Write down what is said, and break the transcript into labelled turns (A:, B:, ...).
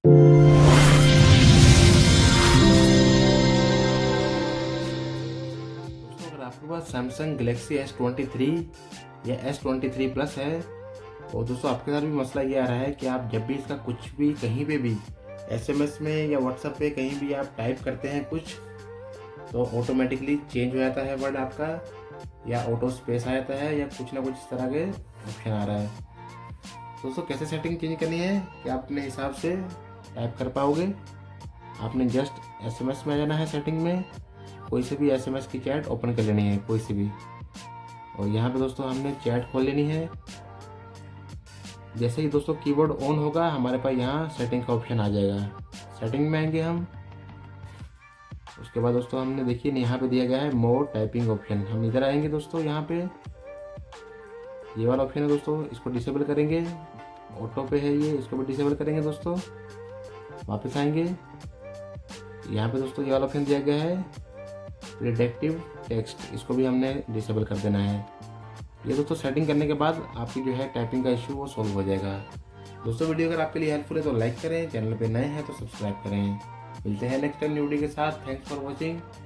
A: दोस्तों अगर आपके पास सैमसंग गैलेक्सी S23 या S23 प्लस है तो दोस्तों आपके साथ भी मसला ये आ रहा है कि आप जब भी इसका कुछ भी कहीं पे भी SMS में या WhatsApp पे कहीं भी आप टाइप करते हैं कुछ तो ऑटोमेटिकली चेंज हो जाता है वर्ड आपका, या ऑटो स्पेस आ जाता है, या कुछ ना कुछ इस तरह के ऑप्शन आ रहा है। दोस्तों कैसे सेटिंग चेंज करनी है कि आप अपने हिसाब से टाइप कर पाओगे। आपने जस्ट SMS में आ जाना है, सेटिंग में कोई से भी SMS की चैट ओपन कर लेनी है, कोई से भी, और यहाँ पे दोस्तों हमने चैट खोल लेनी है। जैसे ही दोस्तों कीबोर्ड ऑन होगा हमारे पास यहाँ सेटिंग का ऑप्शन आ जाएगा। सेटिंग में आएंगे हम, उसके बाद दोस्तों हमने देखिए यहाँ पे दिया गया है मोर टाइपिंग ऑप्शन, हम इधर आएंगे दोस्तों, यहाँ पे ये वाला ऑप्शन है दोस्तों, इसको डिसेबल करेंगे। ऑटो पे है ये, इसको भी डिसेबल करेंगे दोस्तों। वापस आएंगे, यहाँ पे दोस्तों ये वाला ऑप्शन दिया गया है प्रिडिक्टिव टेक्स्ट, इसको भी हमने डिसेबल कर देना है। ये दोस्तों सेटिंग करने के बाद आपकी जो है टाइपिंग का इशू वो सॉल्व हो जाएगा। दोस्तों वीडियो अगर आपके लिए हेल्पफुल है तो लाइक करें, चैनल पे नए हैं तो सब्सक्राइब करें। मिलते हैं नेक्स्ट टाइम न्यू वीडियो के साथ। Thanks for watching.